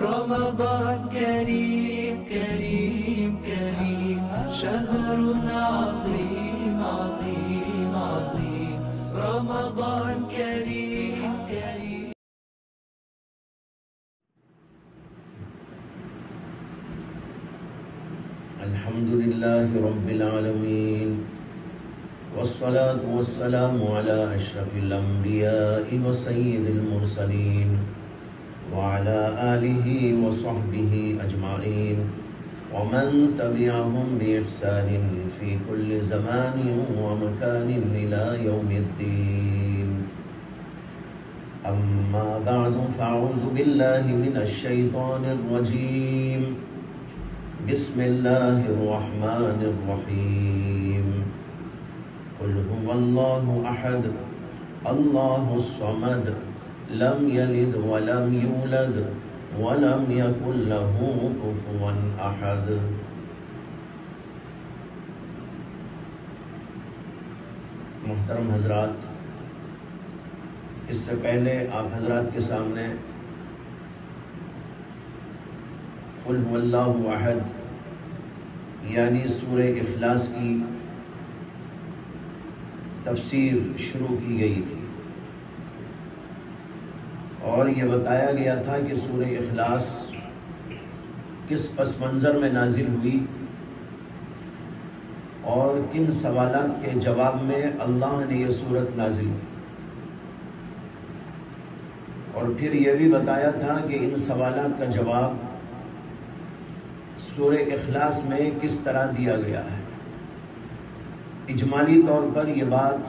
رمضان كريم كريم كريم، شهر عظيم عظيم عظيم. رمضان كريم كريم. الحمد لله رب العالمين، والصلاة والسلام على أشرف الأنبياء وسيد المرسلين وعلى آله وصحبه أجمعين ومن تبعهم بإحسان في كل زمان ومكان إلى يوم الدين. أما بعد، فأعوذ بالله من الشيطان الرجيم. بسم الله الرحمن الرحيم. قل هو الله أحد الله الصمد لم يلد ولم يولد ولم يكن له كفوا أحد. محترم حضرات، اس سے پہلے آپ حضرات کے سامنے قل هو اللہ احد یعنی سورہ اخلاص کی تفسیر شروع کی گئی تھی، اور یہ بتایا گیا تھا کہ سورہ اخلاص کس پس منظر میں نازل ہوئی اور کن سوالات کے جواب میں اللہ نے یہ سورت نازل کی، اور پھر یہ بھی بتایا تھا کہ ان سوالات کا جواب سورہ اخلاص میں کس طرح دیا گیا ہے۔ اجمالی طور پر یہ بات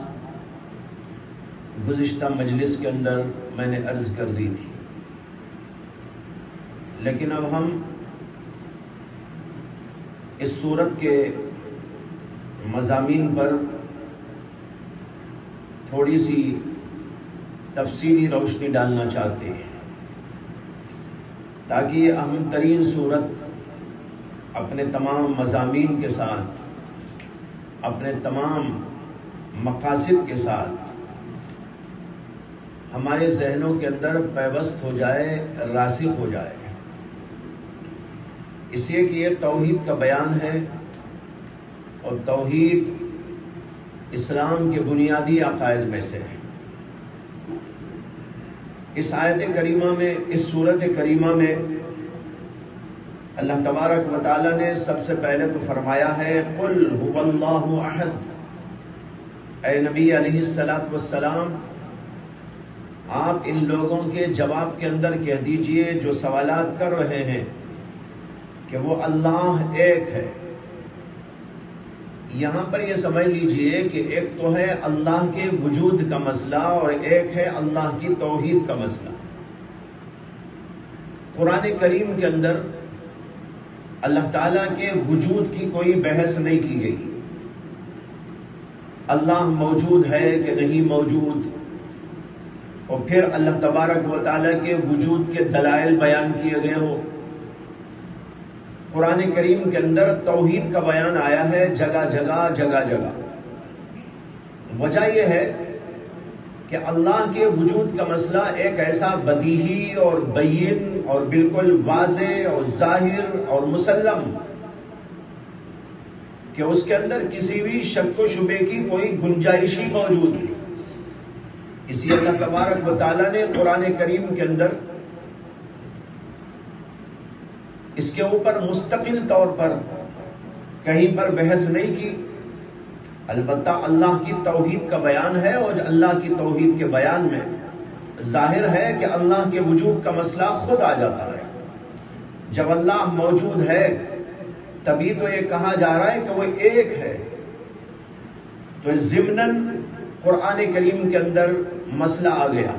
گزشتہ مجلس کے اندر میں نے عرض کر دی تھی، لیکن اب ہم اس سورت کے مضامین پر تھوڑی سی تفصیلی روشنی ڈالنا چاہتے ہیں، تاکہ یہ اہم ترین سورت اپنے تمام مضامین کے ساتھ، اپنے تمام مقاصد کے ساتھ ہمارے ذہنوں کے اندر پیوست ہو جائے، راسخ ہو جائے، اس لیے کہ یہ توحید کا بیان ہے، اور توحید اسلام کے بنیادی عقائد میں سے ہے۔ اس آیت کریمہ میں، اس سورت کریمہ میں اللہ تبارک و تعالیٰ نے سب سے پہلے تو فرمایا ہے قل هو اللہ احد، اے نبی علیہ السلام آپ ان لوگوں کے جواب کے اندر کہہ دیجئے جو سوالات کر رہے ہیں کہ وہ اللہ ایک ہے۔ یہاں پر یہ سمجھ لیجئے کہ ایک تو ہے اللہ کے وجود کا مسئلہ اور ایک ہے اللہ کی توحید کا مسئلہ۔ قرآن کریم کے اندر اللہ تعالیٰ کے وجود کی کوئی بحث نہیں کی گئی، اللہ موجود ہے کہ نہیں موجود، اور پھر اللہ تبارک و تعالیٰ کے وجود کے دلائل بیان کیے گئے ہو۔ قرآن کریم کے اندر توحید کا بیان آیا ہے جگہ جگہ جگہ جگہ۔ وجہ یہ ہے کہ اللہ کے وجود کا مسئلہ ایک ایسا بدیہی اور بین اور بالکل واضح اور ظاہر اور مسلم کہ اس کے اندر کسی بھی شک و شبے کی کوئی گنجائش ہی موجود ہے۔ اسی اللہ تبارک و تعالیٰ نے قرآن کریم کے اندر اس کے اوپر مستقل طور پر کہیں پر بحث نہیں کی، البتہ اللہ کی توحید کا بیان ہے، اور اللہ کی توحید کے بیان میں ظاہر ہے کہ اللہ کے وجود کا مسئلہ خود آ جاتا ہے۔ جب اللہ موجود ہے تبھی تو یہ کہا جا رہا ہے کہ وہ ایک ہے، تو ضمناً قرآن کریم کے اندر مسئلہ آ گیا۔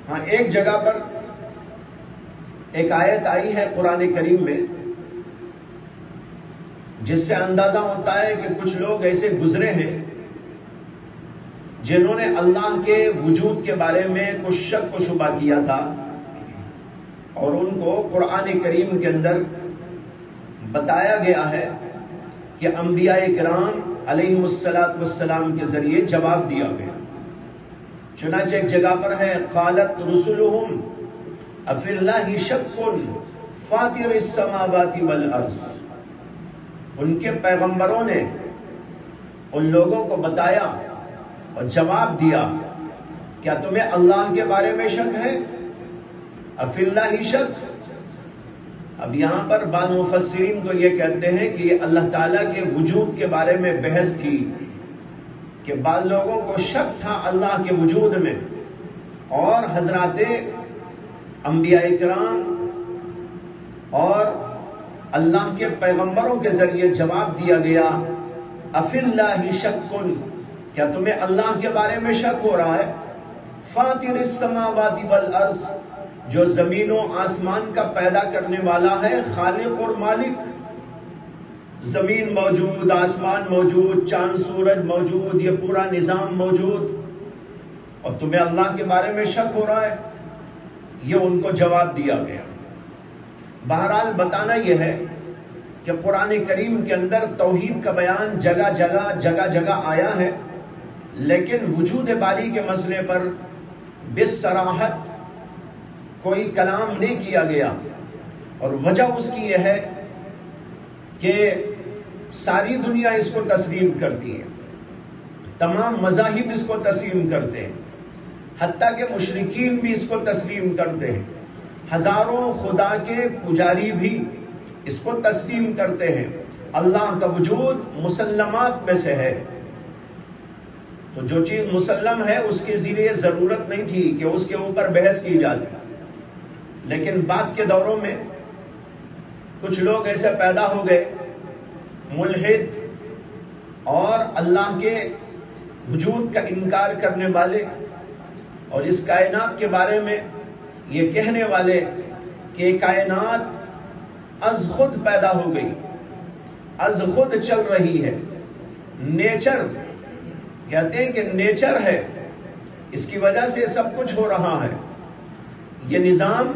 ہاں، ایک جگہ پر ایک آیت آئی ہے قرآن کریم میں جس سے اندازہ ہوتا ہے کہ کچھ لوگ ایسے گزرے ہیں جنہوں نے اللہ کے وجود کے بارے میں کچھ شک و شبہ کیا تھا، اور ان کو قرآن کریم کے اندر بتایا گیا ہے کہ انبیاء کرام علیہ السلام کے ذریعے جواب دیا گیا۔ چنانچہ ایک جگہ پر ہے قالت رسلہم افی اللہ شک فاطر السماوات والارض، ان کے پیغمبروں نے ان لوگوں کو بتایا اور جواب دیا، کیا تمہیں اللہ کے بارے میں شک ہے؟ افی اللہ شک۔ اب یہاں پر بعض مفسرین تو یہ کہتے ہیں کہ یہ اللہ تعالیٰ کے وجود کے بارے میں بحث تھی، کہ بعض لوگوں کو شک تھا اللہ کے وجود میں، اور حضرات انبیاء کرام اور اللہ کے پیغمبروں کے ذریعے جواب دیا گیا، افی اللہ شک، کیا تمہیں اللہ کے بارے میں شک ہو رہا ہے؟ فاطر السماوات والارض، جو زمین و آسمان کا پیدا کرنے والا ہے، خالق اور مالک۔ زمین موجود، آسمان موجود، چاند سورج موجود، یہ پورا نظام موجود، اور تمہیں اللہ کے بارے میں شک ہو رہا ہے؟ یہ ان کو جواب دیا گیا۔ بہرحال بتانا یہ ہے کہ قرآن کریم کے اندر توحید کا بیان جگہ جگہ آیا ہے، لیکن وجود باری کے مسئلے پر بصراحت کوئی کلام نہیں کیا گیا، اور وجہ اس کی یہ ہے کہ ساری دنیا اس کو تسلیم کرتی ہے، تمام مذاہب اس کو تسلیم کرتے ہیں، حتیٰ کہ مشرکین بھی اس کو تسلیم کرتے ہیں، ہزاروں خدا کے پجاری بھی اس کو تسلیم کرتے ہیں، اللہ کا وجود مسلمات میں سے ہے۔ تو جو چیز مسلم ہے اس کے ذریعے ضرورت نہیں تھی کہ اس کے اوپر بحث کی جاتی، لیکن بعد کے دوروں میں کچھ لوگ ایسے پیدا ہو گئے ملحد اور اللہ کے وجود کا انکار کرنے والے، اور اس کائنات کے بارے میں یہ کہنے والے کہ کائنات از خود پیدا ہو گئی، از خود چل رہی ہے، نیچر کہتے ہیں کہ نیچر ہے، اس کی وجہ سے سب کچھ ہو رہا ہے، یہ نظام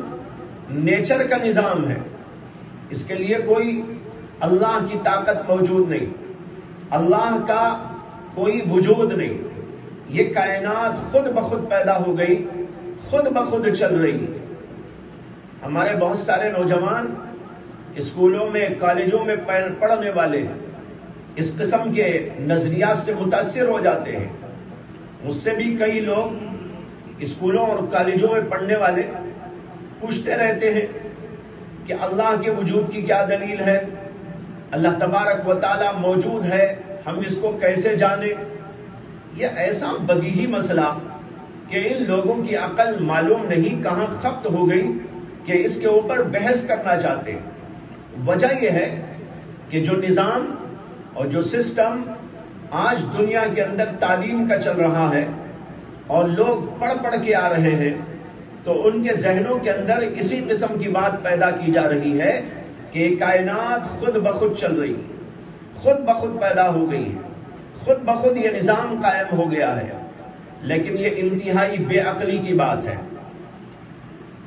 نیچر کا نظام ہے، اس کے لیے کوئی اللہ کی طاقت موجود نہیں، اللہ کا کوئی وجود نہیں، یہ کائنات خود بخود پیدا ہو گئی، خود بخود چل رہی ہے۔ ہمارے بہت سارے نوجوان اسکولوں میں کالجوں میں پڑھنے والے اس قسم کے نظریات سے متاثر ہو جاتے ہیں۔ مجھ سے بھی کئی لوگ اسکولوں اور کالجوں میں پڑھنے والے پوچھتے رہتے ہیں کہ اللہ کے وجود کی کیا دلیل ہے، اللہ تبارک و تعالی موجود ہے، ہم اس کو کیسے جانیں؟ یہ ایسا بدیہی مسئلہ کہ ان لوگوں کی عقل معلوم نہیں کہاں خبط ہو گئی کہ اس کے اوپر بحث کرنا چاہتے ہیں۔ وجہ یہ ہے کہ جو نظام اور جو سسٹم آج دنیا کے اندر تعلیم کا چل رہا ہے اور لوگ پڑھ کے آ رہے ہیں، تو ان کے ذہنوں کے اندر اسی قسم کی بات پیدا کی جا رہی ہے کہ کائنات خود بخود چل رہی ہے، خود بخود پیدا ہو گئی ہے، خود بخود یہ نظام قائم ہو گیا ہے، لیکن یہ انتہائی بے عقلی کی بات ہے۔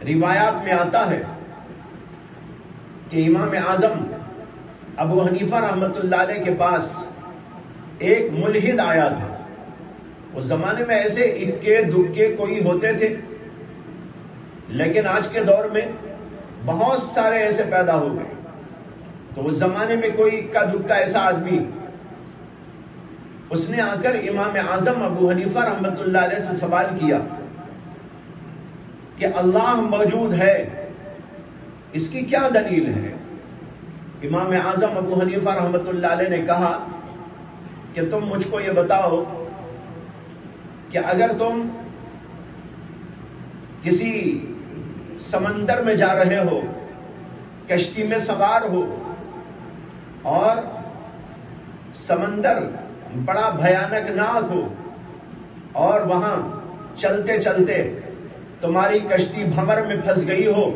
روایات میں آتا ہے کہ امام اعظم ابو حنیفہ رحمۃ اللہ علیہ کے پاس ایک ملحد آیا تھا۔ اس زمانے میں ایسے اکے دکے کوئی ہوتے تھے، لیکن آج کے دور میں بہت سارے ایسے پیدا ہو گئے۔ تو اس زمانے میں کوئی اکا دکا ایسا آدمی، اس نے آ کر امام اعظم ابو حنیفہ رحمۃ اللہ علیہ سے سوال کیا کہ اللہ موجود ہے، اس کی کیا دلیل ہے؟ امام اعظم ابو حنیفہ رحمۃ اللہ علیہ نے کہا کہ تم مجھ کو یہ بتاؤ کہ اگر تم کسی سمندر میں جا رہے ہو، کشتی میں سوار ہو، اور سمندر بڑا بھیانک ناک ہو، اور وہاں چلتے چلتے تمہاری کشتی بھنور میں پھنس گئی ہو،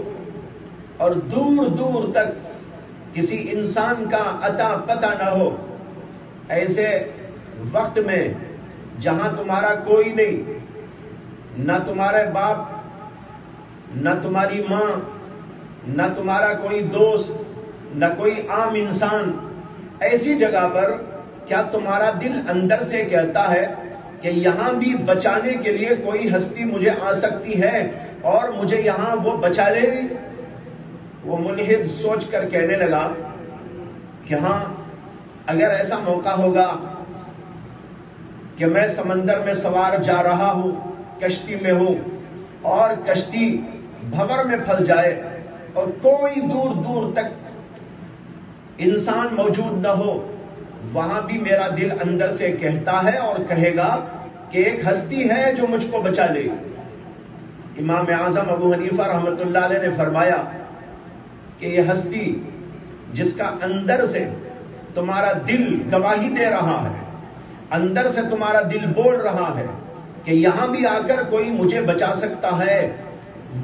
اور دور دور تک کسی انسان کا اتا پتہ نہ ہو، ایسے وقت میں جہاں تمہارا کوئی نہیں، نہ تمہارے باپ، نہ تمہاری ماں، نہ تمہارا کوئی دوست، نہ کوئی عام انسان، ایسی جگہ پر کیا تمہارا دل اندر سے کہتا ہے کہ یہاں بھی بچانے کے لیے کوئی ہستی مجھے آ سکتی ہے اور مجھے یہاں وہ بچا لے گی؟ وہ ملحد سوچ کر کہنے لگا کہ ہاں، اگر ایسا موقع ہوگا کہ میں سمندر میں سوار جا رہا ہوں، کشتی میں ہوں، اور کشتی بھنور میں پھنس جائے اور کوئی دور دور تک انسان موجود نہ ہو، وہاں بھی میرا دل اندر سے کہتا ہے اور کہے گا کہ ایک ہستی ہے جو مجھ کو بچا لے گی۔ امام اعظم ابو حنیفہ رحمۃ اللہ علیہ نے فرمایا کہ یہ ہستی جس کا اندر سے تمہارا دل گواہی دے رہا ہے، اندر سے تمہارا دل بول رہا ہے کہ یہاں بھی آ کر کوئی مجھے بچا سکتا ہے،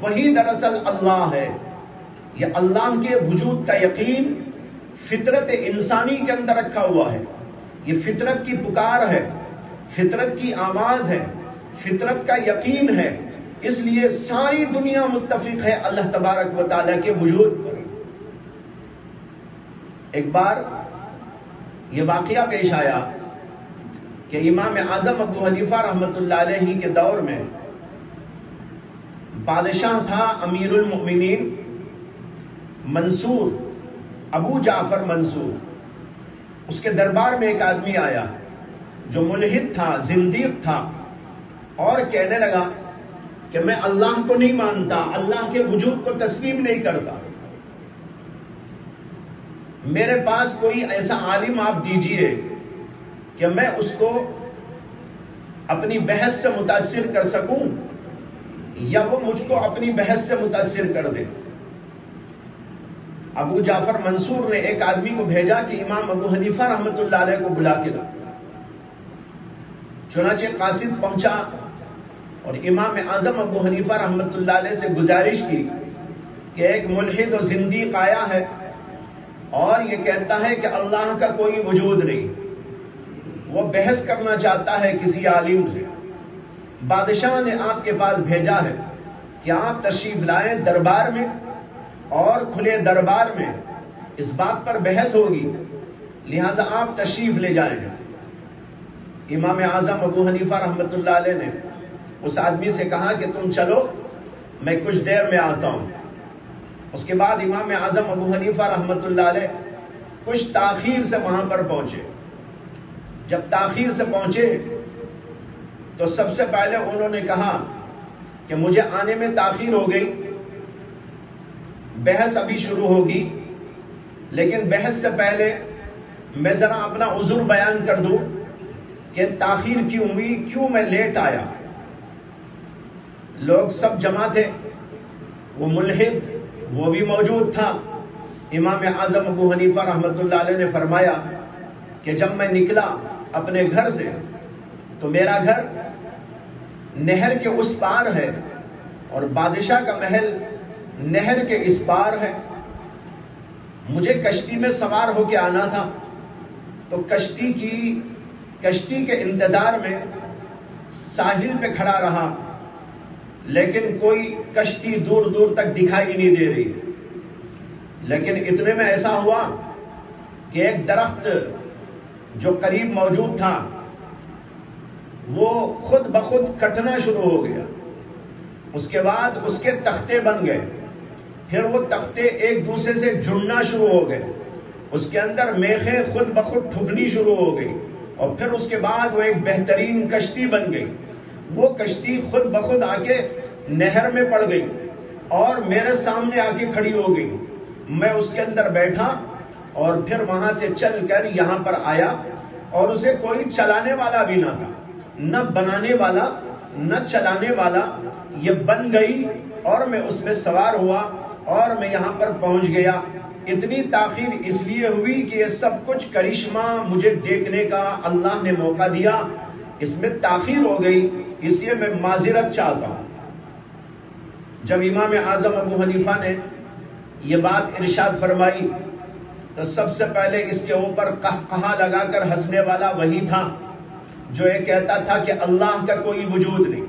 وہی دراصل اللہ ہے۔ یہ اللہ کے وجود کا یقین فطرت انسانی کے اندر رکھا ہوا ہے، یہ فطرت کی پکار ہے، فطرت کی آواز ہے، فطرت کا یقین ہے، اس لیے ساری دنیا متفق ہے اللہ تبارک و تعالیٰ کے وجود پر۔ ایک بار یہ واقعہ پیش آیا کہ امام اعظم ابو حنیفہ رحمۃ اللہ علیہ کے دور میں بادشاہ تھا امیر المؤمنین منصور، ابو جعفر منصور۔ اس کے دربار میں ایک آدمی آیا جو ملحد تھا، زندیق تھا، اور کہنے لگا کہ میں اللہ کو نہیں مانتا، اللہ کے وجود کو تسلیم نہیں کرتا، میرے پاس کوئی ایسا عالم آپ دیجئے کہ میں اس کو اپنی بحث سے متاثر کر سکوں یا وہ مجھ کو اپنی بحث سے متاثر کر دے۔ ابو جعفر منصور نے ایک آدمی کو بھیجا کہ امام ابو حنیفہ رحمۃ اللہ علیہ کو بلا کے لا۔ چنانچہ قاصد پہنچا اور امام اعظم ابو حنیفہ رحمۃ اللہ علیہ سے گزارش کی کہ ایک ملحد و زندیق آیا ہے اور یہ کہتا ہے کہ اللہ کا کوئی وجود نہیں، وہ بحث کرنا چاہتا ہے کسی عالم سے۔ بادشاہ نے آپ کے پاس بھیجا ہے کہ آپ تشریف لائیں دربار میں، اور کھلے دربار میں اس بات پر بحث ہوگی، لہذا آپ تشریف لے جائیں۔ امام اعظم ابو حنیفہ رحمۃ اللہ علیہ نے اس آدمی سے کہا کہ تم چلو، میں کچھ دیر میں آتا ہوں۔ اس کے بعد امام اعظم ابو حنیفہ رحمۃ اللہ علیہ کچھ تاخیر سے وہاں پر پہنچے۔ جب تاخیر سے پہنچے تو سب سے پہلے انہوں نے کہا کہ مجھے آنے میں تاخیر ہو گئی، بحث ابھی شروع ہوگی، لیکن بحث سے پہلے میں ذرا اپنا عذر بیان کر دوں کہ تاخیر کیوں ہوئی، کیوں میں لیٹ آیا۔ لوگ سب جمع تھے، وہ ملحد وہ بھی موجود تھا۔ امام اعظم ابو حنیفہ رحمۃ اللہ علیہ نے فرمایا کہ جب میں نکلا اپنے گھر سے تو میرا گھر نہر کے اس پار ہے اور بادشاہ کا محل نہر کے اس پار ہے۔ مجھے کشتی میں سوار ہو کے آنا تھا تو کشتی کے انتظار میں ساحل پہ کھڑا رہا، لیکن کوئی کشتی دور دور تک دکھائی نہیں دے رہی تھی۔ لیکن اتنے میں ایسا ہوا کہ ایک درخت جو قریب موجود تھا وہ خود بخود کٹنا شروع ہو گیا۔ اس کے بعد اس کے تختے بن گئے، پھر وہ تختے ایک دوسرے سے جڑنا شروع ہو گئے، اس کے اندر میخیں خود بخود ٹھکنی شروع ہو گئی، اور پھر اس کے بعد وہ ایک بہترین کشتی بن گئی۔ وہ کشتی خود بخود آ کے نہر میں پڑ گئی اور میرے سامنے آ کے کھڑی ہو گئی۔ میں اس کے اندر بیٹھا اور پھر وہاں سے چل کر یہاں پر آیا، اور اسے کوئی چلانے والا بھی نہ تھا، نہ بنانے والا نہ چلانے والا۔ یہ بن گئی اور میں اس میں سوار ہوا اور میں یہاں پر پہنچ گیا۔ اتنی تاخیر اس لیے ہوئی کہ یہ سب کچھ کرشمہ مجھے دیکھنے کا اللہ نے موقع دیا، اس میں تاخیر ہو گئی، اس لیے میں معذرت چاہتا ہوں۔ جب امام اعظم ابو حنیفہ نے یہ بات ارشاد فرمائی تو سب سے پہلے اس کے اوپر قہقہا لگا کر ہنسنے والا وہی تھا جو یہ کہتا تھا کہ اللہ کا کوئی وجود نہیں۔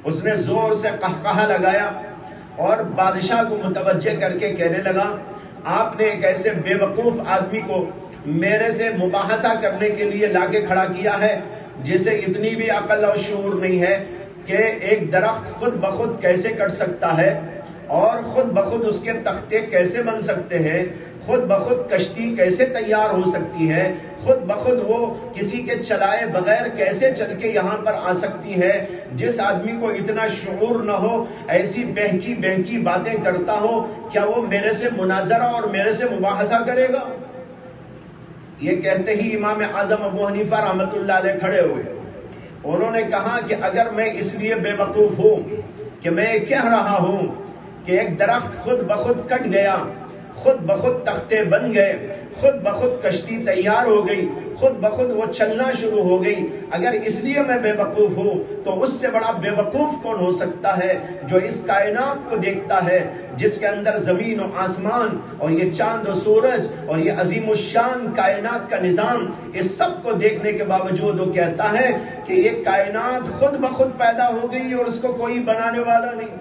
اس نے زور سے قہقہا لگایا اور بادشاہ کو متوجہ کر کے کہنے لگا، آپ نے ایک ایسے بے وقوف آدمی کو میرے سے مباحثہ کرنے کے لیے لا کے کھڑا کیا ہے، جسے اتنی بھی عقل اور شعور نہیں ہے کہ ایک درخت خود بخود کیسے کٹ سکتا ہے اور خود بخود اس کے تختے کیسے بن سکتے ہیں، خود بخود کشتی کیسے تیار ہو سکتی ہے، خود بخود وہ کسی کے چلائے بغیر کیسے چل کے یہاں پر آ سکتی ہے۔ جس آدمی کو اتنا شعور نہ ہو، ایسی بہکی بہکی باتیں کرتا ہو، کیا وہ میرے سے مناظرہ اور میرے سے مباحثہ کرے گا؟ یہ کہتے ہی امام اعظم ابو حنیفہ رحمۃ اللہ علیہ کھڑے ہوئے۔ انہوں نے کہا کہ اگر میں اس لیے بے وقوف ہوں کہ میں کہہ رہا ہوں کہ ایک درخت خود بخود کٹ گیا، خود بخود تختے بن گئے، خود بخود کشتی تیار ہو گئی، خود بخود وہ چلنا شروع ہو گئی، اگر اس لیے میں بے وقوف ہوں تو اس سے بڑا بے وقوف کون ہو سکتا ہے جو اس کائنات کو دیکھتا ہے، جس کے اندر زمین و آسمان اور یہ چاند و سورج اور یہ عظیم الشان کائنات کا نظام، اس سب کو دیکھنے کے باوجود وہ کہتا ہے کہ یہ کائنات خود بخود پیدا ہو گئی اور اس کو کوئی بنانے والا نہیں۔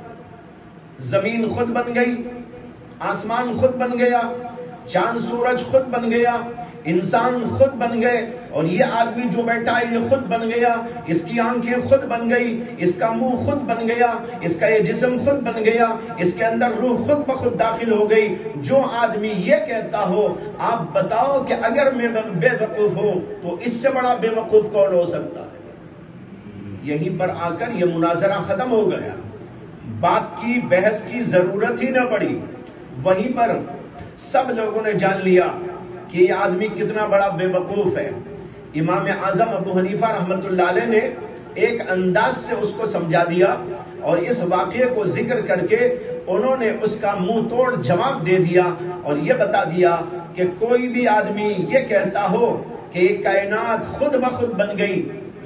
زمین خود بن گئی، آسمان خود بن گیا، چاند سورج خود بن گیا، انسان خود بن گئے، اور یہ آدمی جو بیٹھا ہے یہ خود بن گیا، اس کی آنکھیں خود بن گئی، اس کا منہ خود بن گیا، اس کا یہ جسم خود بن گیا، اس کے اندر روح خود بخود داخل ہو گئی۔ جو آدمی یہ کہتا ہو، آپ بتاؤ کہ اگر میں بے وقوف ہوں تو اس سے بڑا بے وقوف کون ہو سکتا ہے؟ یہیں پر آ کر یہ مناظرہ ختم ہو گیا، بات کی بحث کی ضرورت ہی نہ پڑی۔ وہیں پر سب لوگوں نے جان لیا کہ یہ آدمی کتنا بڑا بے وقوف ہے۔ امام اعظم ابو حنیفہ رحمۃ اللہ علیہ نے ایک انداز سے اس کو سمجھا دیا اور اس واقعے کو ذکر کر کے انہوں نے اس کا منہ توڑ جواب دے دیا اور یہ بتا دیا کہ کوئی بھی آدمی یہ کہتا ہو کہ یہ کائنات خود بخود بن گئی،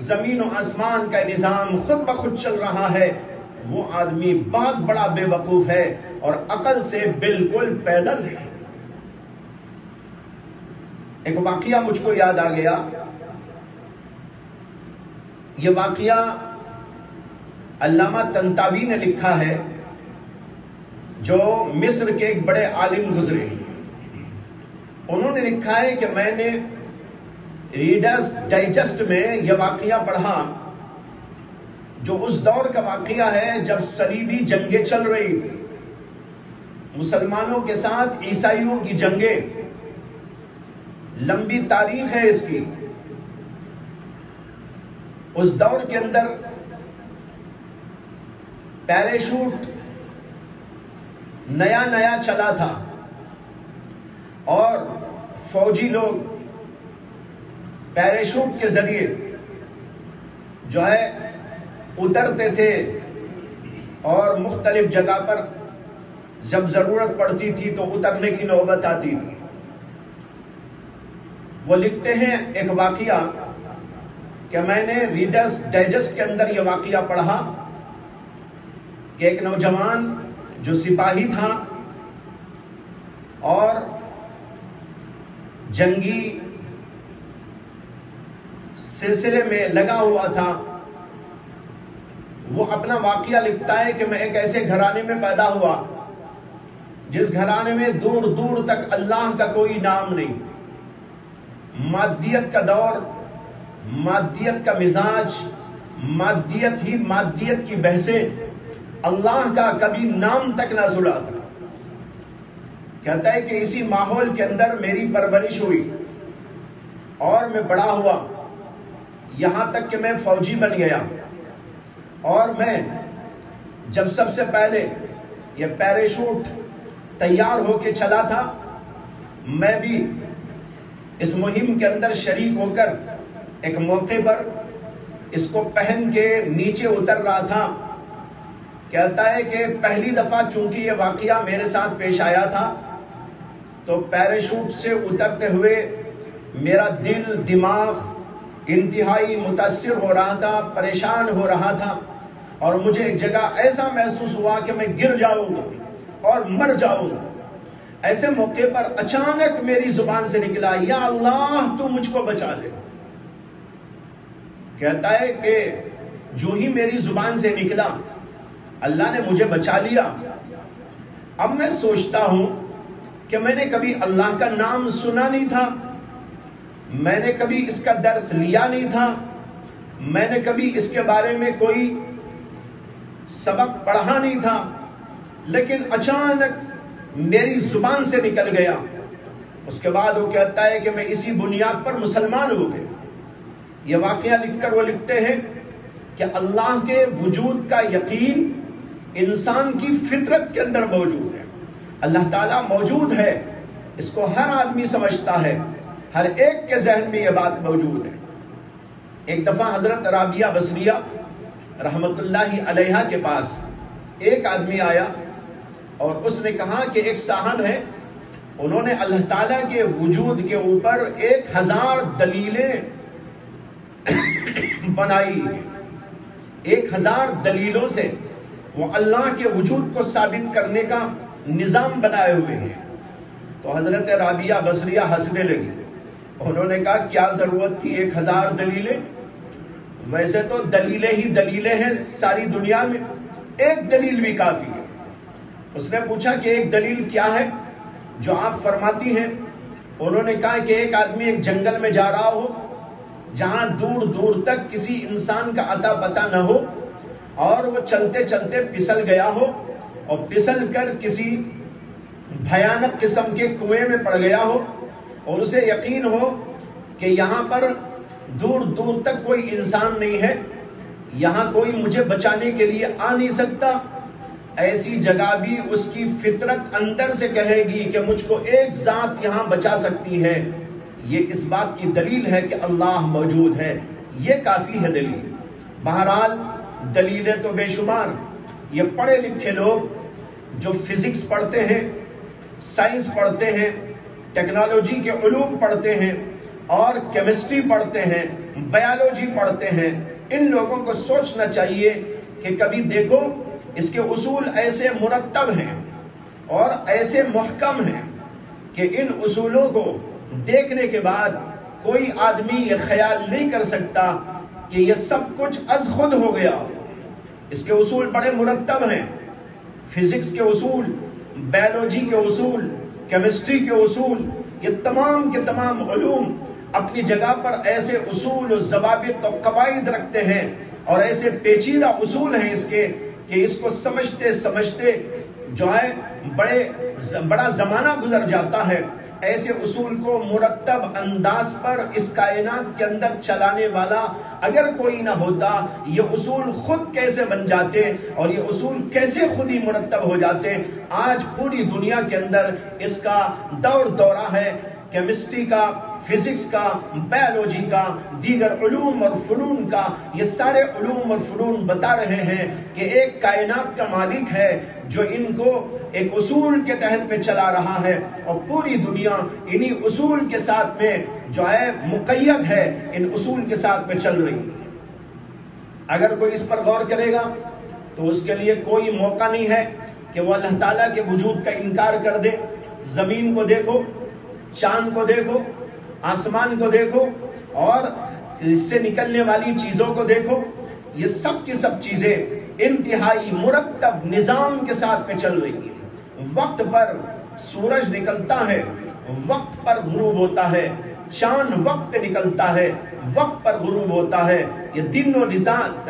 زمین و آسمان کا نظام خود بخود چل رہا ہے، وہ آدمی بہت بڑا بے وقوف ہے اور عقل سے بالکل پیدل ہے۔ ایک واقعہ مجھ کو یاد آ گیا، یہ واقعہ علامہ طنطاوی نے لکھا ہے، جو مصر کے ایک بڑے عالم گزرے۔ انہوں نے لکھا ہے کہ میں نے ریڈرز ڈائجسٹ میں یہ واقعہ پڑھا، جو اس دور کا واقعہ ہے جب صلیبی جنگیں چل رہی تھی، مسلمانوں کے ساتھ عیسائیوں کی جنگیں، لمبی تاریخ ہے اس کی۔ اس دور کے اندر پیراشوٹ نیا نیا چلا تھا اور فوجی لوگ پیراشوٹ کے ذریعے جو ہے اترتے تھے اور مختلف جگہ پر جب ضرورت پڑتی تھی تو اترنے کی نوبت آتی تھی۔ وہ لکھتے ہیں ایک واقعہ کہ میں نے ریڈرز ڈائجسٹ کے اندر یہ واقعہ پڑھا کہ ایک نوجوان جو سپاہی تھا اور جنگی سلسلے میں لگا ہوا تھا، وہ اپنا واقعہ لکھتا ہے کہ میں ایک ایسے گھرانے میں پیدا ہوا جس گھرانے میں دور دور تک اللہ کا کوئی نام نہیں، مادیت کا دور، مادیت کا مزاج، مادیت ہی مادیت کی بحثیں، اللہ کا کبھی نام تک نہ سنا تھا۔ کہتا ہے کہ اسی ماحول کے اندر میری پرورش ہوئی اور میں بڑا ہوا، یہاں تک کہ میں فوجی بن گیا، اور میں جب سب سے پہلے یہ پیراشوٹ تیار ہو کے چلا تھا، میں بھی اس مہم کے اندر شریک ہو کر ایک موقع پر اس کو پہن کے نیچے اتر رہا تھا۔ کہتا ہے کہ پہلی دفعہ چونکہ یہ واقعہ میرے ساتھ پیش آیا تھا تو پیراشوٹ سے اترتے ہوئے میرا دل دماغ انتہائی متاثر ہو رہا تھا، پریشان ہو رہا تھا، اور مجھے ایک جگہ ایسا محسوس ہوا کہ میں گر جاؤں گا اور مر جاؤں گا۔ ایسے موقع پر اچانک میری زبان سے نکلا، یا اللہ تو مجھ کو بچا لے۔ کہتا ہے کہ جو ہی میری زبان سے نکلا اللہ نے مجھے بچا لیا۔ اب میں سوچتا ہوں کہ میں نے کبھی اللہ کا نام سنا نہیں تھا، میں نے کبھی اس کا درس لیا نہیں تھا، میں نے کبھی اس کے بارے میں کوئی سبق پڑھا نہیں تھا، لیکن اچانک میری زبان سے نکل گیا۔ اس کے بعد وہ کہتا ہے کہ میں اسی بنیاد پر مسلمان ہو گیا۔ یہ واقعہ لکھ کر وہ لکھتے ہیں کہ اللہ کے وجود کا یقین انسان کی فطرت کے اندر موجود ہے۔ اللہ تعالیٰ موجود ہے، اس کو ہر آدمی سمجھتا ہے، ہر ایک کے ذہن میں یہ بات موجود ہے۔ ایک دفعہ حضرت رابعہ بصریہ رحمت اللہ علیہا کے پاس ایک آدمی آیا اور اس نے کہا کہ ایک صاحب ہے، انہوں نے اللہ تعالیٰ کے وجود کے اوپر 1000 دلیلیں بنائی، 1000 دلیلوں سے وہ اللہ کے وجود کو ثابت کرنے کا نظام بنائے ہوئے ہیں۔ تو حضرت رابعہ بصریہ ہنسنے لگی، انہوں نے کہا کیا ضرورت تھی 1000 دلیلیں؟ ویسے تو دلیلیں ہی دلیلیں ہیں ساری دنیا میں، ایک دلیل بھی کافی ہے۔ اس نے پوچھا کہ ایک دلیل کیا ہے جو آپ فرماتی ہیں؟ انہوں نے کہا کہ ایک آدمی ایک جنگل میں جا رہا ہو جہاں دور دور تک کسی انسان کا اتا پتہ نہ ہو، اور وہ چلتے چلتے پھسل گیا ہو اور پھسل کر کسی بھیانک قسم کے کنویں میں پڑ گیا ہو، اور اسے یقین ہو کہ یہاں پر دور دور تک کوئی انسان نہیں ہے، یہاں کوئی مجھے بچانے کے لیے آ نہیں سکتا۔ ایسی جگہ بھی اس کی فطرت اندر سے کہے گی کہ مجھ کو ایک ذات یہاں بچا سکتی ہے۔ یہ اس بات کی دلیل ہے کہ اللہ موجود ہے، یہ کافی ہے دلیل۔ بہرحال دلیلیں تو بے شمار۔ یہ پڑھے لکھے لوگ جو فزکس پڑھتے ہیں، سائنس پڑھتے ہیں، ٹیکنالوجی کے علوم پڑھتے ہیں اور کیمسٹری پڑھتے ہیں، بایولوجی پڑھتے ہیں، ان لوگوں کو سوچنا چاہیے کہ کبھی دیکھو اس کے اصول ایسے مرتب ہیں اور ایسے محکم ہیں کہ ان اصولوں کو دیکھنے کے بعد کوئی آدمی یہ خیال نہیں کر سکتا کہ یہ سب کچھ از خود ہو گیا۔ اس کے اصول بڑے مرتب ہیں، فزکس کے اصول، بایولوجی کے اصول، کیمسٹری کے اصول، یہ تمام کے تمام علوم اپنی جگہ پر ایسے اصول و ضوابط و قواعد رکھتے ہیں اور ایسے پیچیدہ اصول ہیں اس کے کہ اس کو سمجھتے سمجھتے جو ہے بڑا زمانہ گزر جاتا ہے۔ ایسے اصول کو مرتب انداز پر اس کائنات کے اندر چلانے والا اگر کوئی نہ ہوتا، یہ اصول خود کیسے بن جاتے اور یہ اصول کیسے خود ہی مرتب ہو جاتے۔ آج پوری دنیا کے اندر اس کا دور دورہ ہے، کیمسٹری کا، فزکس کا، بایولوجی کا، دیگر علوم اور فنون کا۔ یہ سارے علوم اور فنون بتا رہے ہیں کہ ایک کائنات کا مالک ہے جو ان کو ایک اصول کے تحت میں چلا رہا ہے، اور پوری دنیا انہی اصول کے ساتھ میں جو ہے مقید ہے، ان اصول کے ساتھ میں چل رہی ہے۔ اگر کوئی اس پر غور کرے گا تو اس کے لیے کوئی موقع نہیں ہے کہ وہ اللہ تعالیٰ کے وجود کا انکار کر دے۔ زمین کو دیکھو، چاند کو دیکھو، آسمان کو دیکھو اور اس سے نکلنے والی چیزوں کو دیکھو، یہ سب کی سب چیزیں انتہائی مرتب نظام کے ساتھ میں چل رہی ہیں۔ وقت پر سورج نکلتا ہے، وقت پر غروب ہوتا ہے، چاند وقت پہ نکلتا ہے، وقت پر غروب ہوتا ہے۔ یہ دن و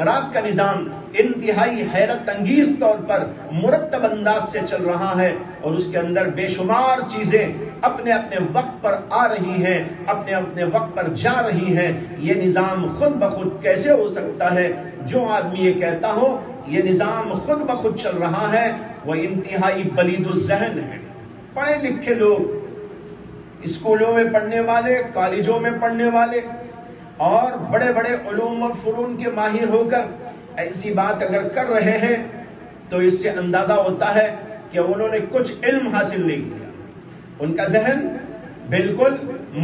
رات کا نظام انتہائی حیرت انگیز طور پر مرتب انداز سے چل رہا ہے، اور اس کے اندر بے شمار چیزیں اپنے اپنے وقت پر آ رہی ہیں، اپنے اپنے وقت پر جا رہی ہیں۔ یہ نظام خود بخود کیسے ہو سکتا ہے؟ جو آدمی یہ کہتا ہو یہ نظام خود بخود چل رہا ہے، وہ انتہائی بلید الذہن ہے۔ پڑھے لکھے لوگ، اسکولوں میں پڑھنے والے، کالجوں میں پڑھنے والے اور بڑے بڑے علوم اور فنون کے ماہر ہو کر ایسی بات اگر کر رہے ہیں تو اس سے اندازہ ہوتا ہے کہ انہوں نے کچھ علم حاصل نہیں کیا۔ ان کا ذہن بالکل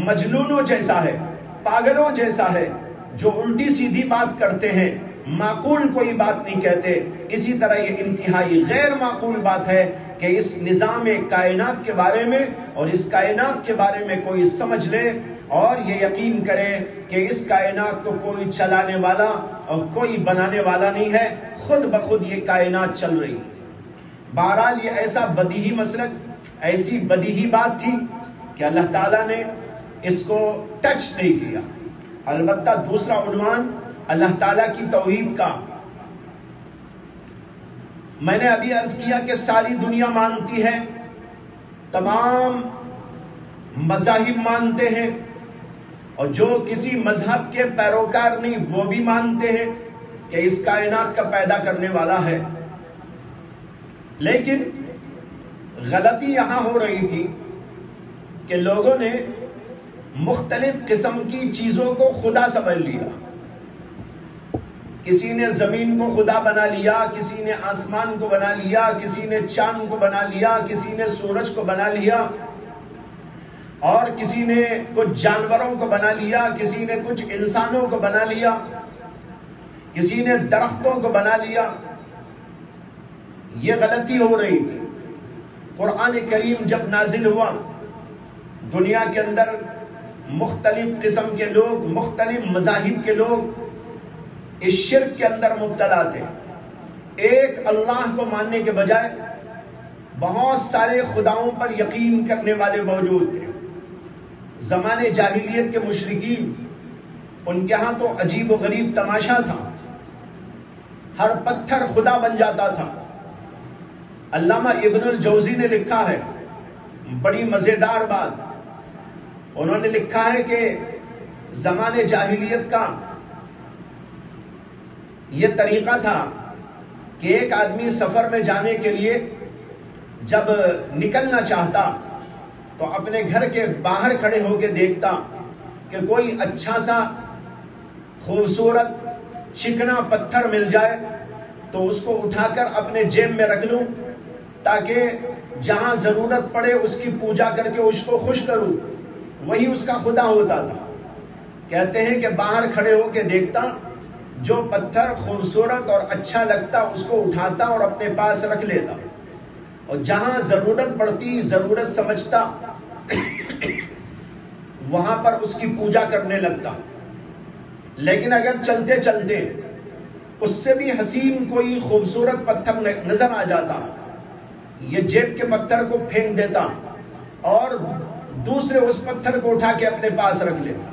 مجنونوں جیسا ہے، پاگلوں جیسا ہے، جو الٹی سیدھی بات کرتے ہیں، معقول کوئی بات نہیں کہتے۔ اسی طرح یہ انتہائی غیر معقول بات ہے کہ اس نظام کائنات کے بارے میں اور اس کائنات کے بارے میں کوئی سمجھ لے اور یہ یقین کرے کہ اس کائنات کو کوئی چلانے والا اور کوئی بنانے والا نہیں ہے، خود بخود یہ کائنات چل رہی ہے۔ بہرحال یہ ایسا بدیہی مسلک، ایسی بدیہی بات تھی کہ اللہ تعالیٰ نے اس کو ٹچ نہیں کیا۔ البتہ دوسرا عنوان اللہ تعالیٰ کی توحید کا۔ میں نے ابھی عرض کیا کہ ساری دنیا مانتی ہے، تمام مذاہب مانتے ہیں، اور جو کسی مذہب کے پیروکار نہیں وہ بھی مانتے ہیں کہ اس کائنات کا پیدا کرنے والا ہے۔ لیکن غلطی یہاں ہو رہی تھی کہ لوگوں نے مختلف قسم کی چیزوں کو خدا سمجھ لیا۔ کسی نے زمین کو خدا بنا لیا، کسی نے آسمان کو بنا لیا، کسی نے چاند کو بنا لیا، کسی نے سورج کو بنا لیا، اور کسی نے کچھ جانوروں کو بنا لیا، کسی نے کچھ انسانوں کو بنا لیا، کسی نے درختوں کو بنا لیا۔ یہ غلطی ہو رہی تھی۔ قرآن کریم جب نازل ہوا، دنیا کے اندر مختلف قسم کے لوگ، مختلف مذاہب کے لوگ اس شرک کے اندر مبتلا تھے۔ ایک اللہ کو ماننے کے بجائے بہت سارے خداؤں پر یقین کرنے والے موجود تھے۔ زمانے جاہلیت کے مشرکین، ان کے ہاں تو عجیب و غریب تماشا تھا، ہر پتھر خدا بن جاتا تھا۔ علامہ ابن الجوزی نے لکھا ہے بڑی مزیدار بات، انہوں نے لکھا ہے کہ زمانے جاہلیت کا یہ طریقہ تھا کہ ایک آدمی سفر میں جانے کے لیے جب نکلنا چاہتا تو اپنے گھر کے باہر کھڑے ہو کے دیکھتا کہ کوئی اچھا سا خوبصورت چکنا پتھر مل جائے تو اس کو اٹھا کر اپنے جیب میں رکھ لوں، تاکہ جہاں ضرورت پڑے اس کی پوجا کر کے اس کو خوش کروں۔ وہی اس کا خدا ہوتا تھا۔ کہتے ہیں کہ باہر کھڑے ہو کے دیکھتا، جو پتھر خوبصورت اور اچھا لگتا اس کو اٹھاتا اور اپنے پاس رکھ لیتا، اور جہاں ضرورت پڑتی، ضرورت سمجھتا، وہاں پر اس کی پوجا کرنے لگتا۔ لیکن اگر چلتے چلتے اس سے بھی حسین کوئی خوبصورت پتھر نظر آ جاتا، یہ جیب کے پتھر کو پھینک دیتا اور دوسرے اس پتھر کو اٹھا کے اپنے پاس رکھ لیتا۔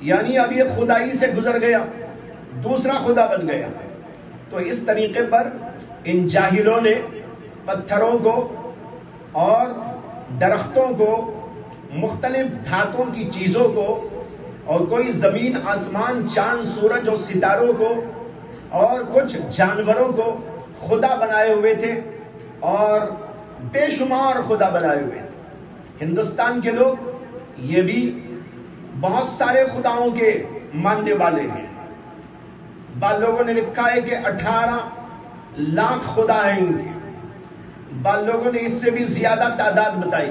یعنی اب یہ خدائی سے گزر گیا، دوسرا خدا بن گیا۔ تو اس طریقے پر ان جاہلوں نے پتھروں کو اور درختوں کو، مختلف دھاتوں کی چیزوں کو، اور کوئی زمین آسمان چاند سورج اور ستاروں کو اور کچھ جانوروں کو خدا بنائے ہوئے تھے، اور بے شمار خدا بنائے ہوئے تھے۔ ہندوستان کے لوگ یہ بھی بہت سارے خداؤں کے ماننے والے ہیں۔ بعض لوگوں نے لکھا ہے کہ 18 لاکھ خدا ہیں ان کے، بعض لوگوں نے اس سے بھی زیادہ تعداد بتائی،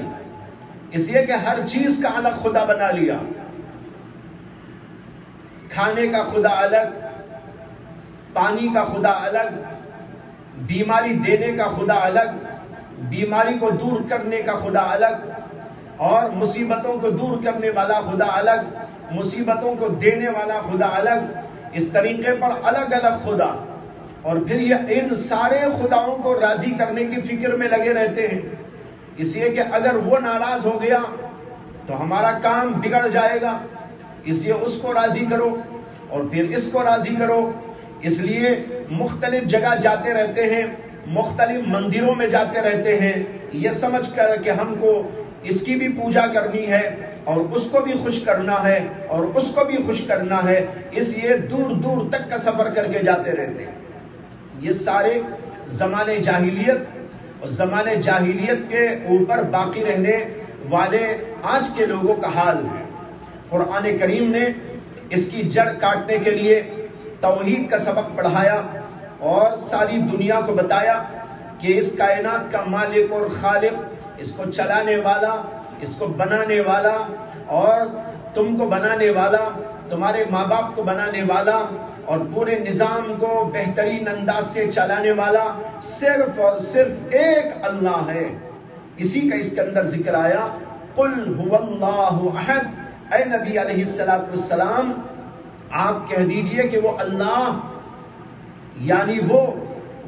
اس لیے کہ ہر چیز کا الگ خدا بنا لیا۔ کھانے کا خدا الگ، پانی کا خدا الگ، بیماری دینے کا خدا الگ، بیماری کو دور کرنے کا خدا الگ، اور مصیبتوں کو دور کرنے والا خدا الگ، مصیبتوں کو دینے والا خدا الگ۔ اس طریقے پر الگ الگ خدا، اور پھر یہ ان سارے خداؤں کو راضی کرنے کی فکر میں لگے رہتے ہیں، اس لیے کہ اگر وہ ناراض ہو گیا تو ہمارا کام بگڑ جائے گا، اس لیے اس کو راضی کرو اور پھر اس کو راضی کرو۔ اس لیے مختلف جگہ جاتے رہتے ہیں، مختلف مندروں میں جاتے رہتے ہیں، یہ سمجھ کر کہ ہم کو اس کی بھی پوجا کرنی ہے اور اس کو بھی خوش کرنا ہے اور اس کو بھی خوش کرنا ہے، اس لیے دور دور تک کا سفر کر کے جاتے رہتے ہیں۔ یہ سارے زمانے جاہلیت اور زمانے جاہلیت کے اوپر باقی رہنے والے آج کے لوگوں کا حال ہے۔ قرآن کریم نے اس کی جڑ کاٹنے کے لیے توحید کا سبق پڑھایا اور ساری دنیا کو بتایا کہ اس کائنات کا مالک اور خالق، اس کو چلانے والا، اس کو بنانے والا، اور تم کو بنانے والا، تمہارے ماں باپ کو بنانے والا، اور پورے نظام کو بہترین انداز سے چلانے والا صرف اور صرف ایک اللہ ہے۔ اسی کا اس کے اندر ذکر آیا، قل هو اللہ احد۔ اے نبی علیہ السلام، آپ کہہ دیجئے کہ وہ اللہ، یعنی وہ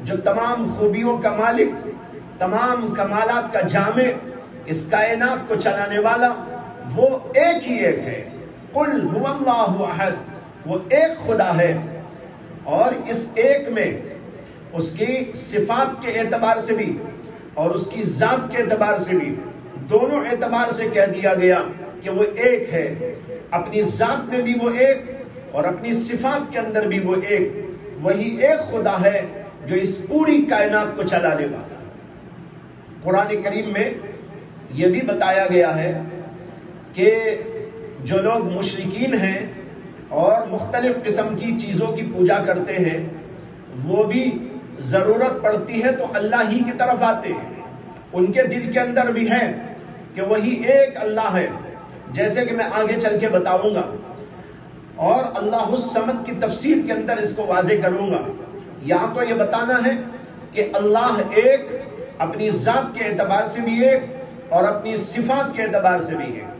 جو تمام خوبیوں کا مالک، تمام کمالات کا جامع، اس کائنات کو چلانے والا، وہ ایک ہی ایک ہے۔ قل هو اللہ احد، وہ ایک خدا ہے۔ اس ایک میں اس کی صفات کے اعتبار سے بھی اور اس کی ذات کے اعتبار سے بھی، دونوں اعتبار سے کہہ دیا گیا کہ وہ ایک ہے، اپنی ذات میں بھی وہ ایک اور اپنی صفات کے اندر بھی وہ ایک، وہی ایک خدا ہے جو اس پوری کائنات کو چلانے والا ہے۔ قرآن کریم میں یہ بھی بتایا گیا ہے کہ جو لوگ مشرکین ہیں اور مختلف قسم کی چیزوں کی پوجا کرتے ہیں، وہ بھی ضرورت پڑتی ہے تو اللہ ہی کی طرف آتے ہیں، ان کے دل کے اندر بھی ہے کہ وہی ایک اللہ ہے، جیسے کہ میں آگے چل کے بتاؤں گا اور اللہ الصمد کی تفسیر کے اندر اس کو واضح کروں گا۔ یہاں تو یہ بتانا ہے کہ اللہ ایک، اپنی ذات کے اعتبار سے بھی ایک اور اپنی صفات کے اعتبار سے بھی ایک۔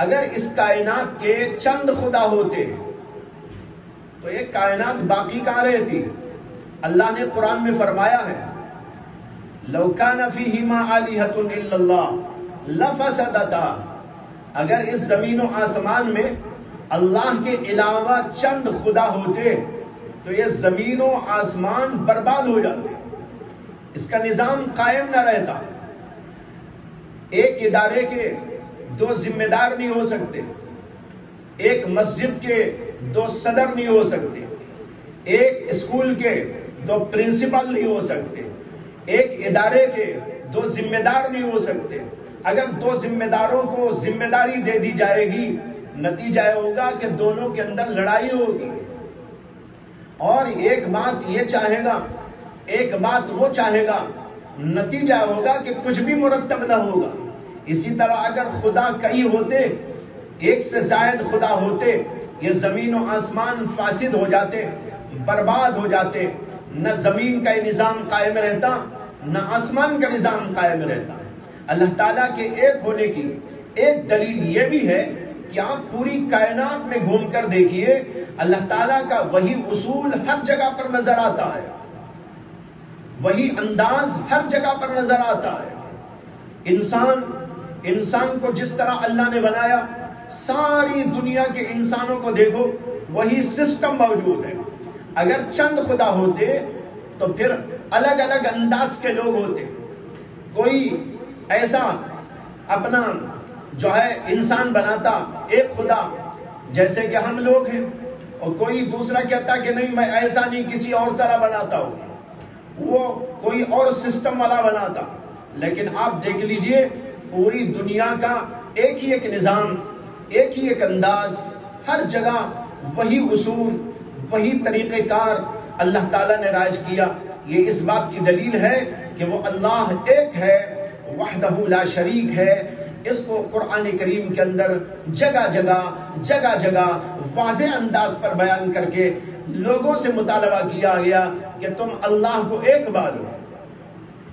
اگر اس کائنات کے چند خدا ہوتے تو یہ کائنات باقی کہاں رہتی؟ اللہ نے قرآن میں فرمایا ہے لَوْ كَانَ فِيهِمَا آلِهَةٌ إِلَّا اللَّهُ لَفَسَدَتَا، اگر اس زمین و آسمان میں اللہ کے علاوہ چند خدا ہوتے تو یہ زمین و آسمان برباد ہو جاتے، اس کا نظام قائم نہ رہتا۔ ایک ادارے کے دو ذمہ دار نہیں ہو سکتے، ایک مسجد کے دو صدر نہیں ہو سکتے، ایک اسکول کے دو پرنسپل نہیں ہو سکتے، ایک ادارے کے دو ذمہ دار نہیں ہو سکتے۔ اگر دو ذمہ داروں کو ذمہ داری دے دی جائے گی، نتیجہ ہوگا کہ دونوں کے اندر لڑائی ہوگی، اور ایک بات یہ چاہے گا، ایک بات وہ چاہے گا، نتیجہ ہوگا کہ کچھ بھی مرتب نہ ہوگا۔ اسی طرح اگر خدا کئی ہوتے، ایک سے زائد خدا ہوتے، یہ زمین و آسمان فاسد ہو جاتے، برباد ہو جاتے، نہ زمین کا نظام قائم رہتا نہ آسمان کا نظام قائم رہتا۔ اللہ تعالیٰ کے ایک ہونے کی ایک دلیل یہ بھی ہے کہ آپ پوری کائنات میں گھوم کر دیکھیے، اللہ تعالیٰ کا وہی اصول ہر جگہ پر نظر آتا ہے، وہی انداز ہر جگہ پر نظر آتا ہے۔ انسان کو جس طرح اللہ نے بنایا، ساری دنیا کے انسانوں کو دیکھو، وہی سسٹم موجود ہے۔ اگر چند خدا ہوتے تو پھر الگ الگ انداز کے لوگ ہوتے، کوئی ایسا اپنا جو ہے انسان بناتا ایک خدا جیسے کہ ہم لوگ ہیں، اور کوئی دوسرا کہتا کہ نہیں میں ایسا نہیں کسی اور طرح بناتا ہوں، وہ کوئی اور سسٹم والا بناتا۔ لیکن آپ دیکھ لیجئے پوری دنیا کا ایک ہی ایک نظام، ایک ہی ایک انداز، ہر جگہ وہی اصول، وہی طریقہ کار اللہ تعالیٰ نے رائج کیا۔ یہ اس بات کی دلیل ہے کہ وہ اللہ ایک ہے، وحدہ لا شریک ہے۔ اس کو قرآن کریم کے اندر جگہ جگہ واضح انداز پر بیان کر کے لوگوں سے مطالبہ کیا گیا کہ تم اللہ کو ایک مانو،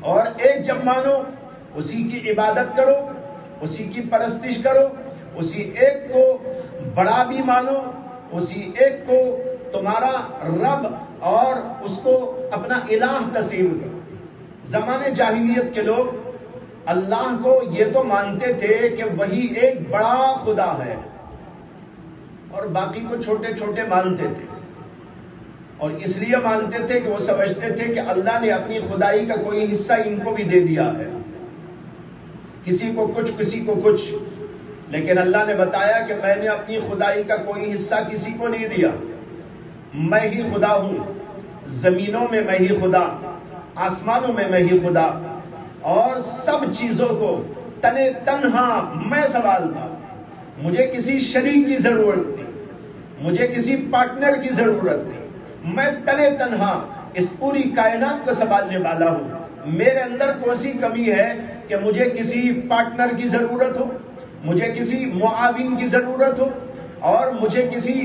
اور ایک جب مانو اسی کی عبادت کرو، اسی کی پرستش کرو، اسی ایک کو بڑا بھی مانو، اسی ایک کو تمہارا رب اور اس کو اپنا الہ تسلیم کرو۔ زمانے جاہلیت کے لوگ اللہ کو یہ تو مانتے تھے کہ وہی ایک بڑا خدا ہے، اور باقی کو چھوٹے چھوٹے مانتے تھے، اور اس لیے مانتے تھے کہ وہ سمجھتے تھے کہ اللہ نے اپنی خدائی کا کوئی حصہ ان کو بھی دے دیا ہے، کسی کو کچھ کسی کو کچھ۔ لیکن اللہ نے بتایا کہ میں نے اپنی خدائی کا کوئی حصہ کسی کو نہیں دیا، میں ہی خدا ہوں، زمینوں میں میں ہی خدا، آسمانوں میں ہی خدا، اور سب چیزوں کو تنے تنہا میں سنبھالتا ہوں۔ مجھے کسی شریک کی ضرورت نہیں، مجھے کسی پارٹنر کی ضرورت نہیں، میں تنے تنہا اس پوری کائنات کو سنبھالنے والا ہوں۔ میرے اندر کون سی کمی ہے کہ مجھے کسی پارٹنر کی ضرورت ہو، مجھے کسی معاون کی ضرورت ہو، اور مجھے کسی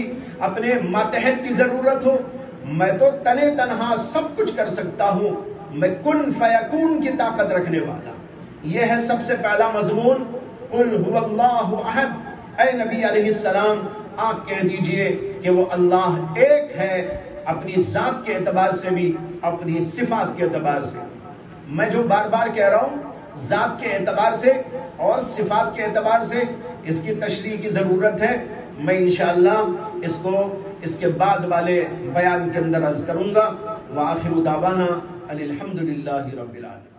اپنے ماتحت کی ضرورت ہو؟ میں تو تنے تنہا سب کچھ کر سکتا ہوں، میں کن فیکون کی طاقت رکھنے والا۔ یہ ہے سب سے پہلا مضمون، قل هو اللہ احد۔ اے نبی علیہ السلام آپ کہہ دیجئے کہ وہ اللہ ایک ہے، اپنی ذات کے اعتبار سے بھی، اپنی صفات کے اعتبار سے۔ میں جو بار بار کہہ رہا ہوں، ذات کے اعتبار سے اور صفات کے اعتبار سے اس کی تشریح کی ضرورت ہے۔ میں انشاءاللہ اس کو اس کے بعد والے بیان کے اندر عرض کروں گا۔ وآخر دعوانا ان الحمد للہ رب العالمین۔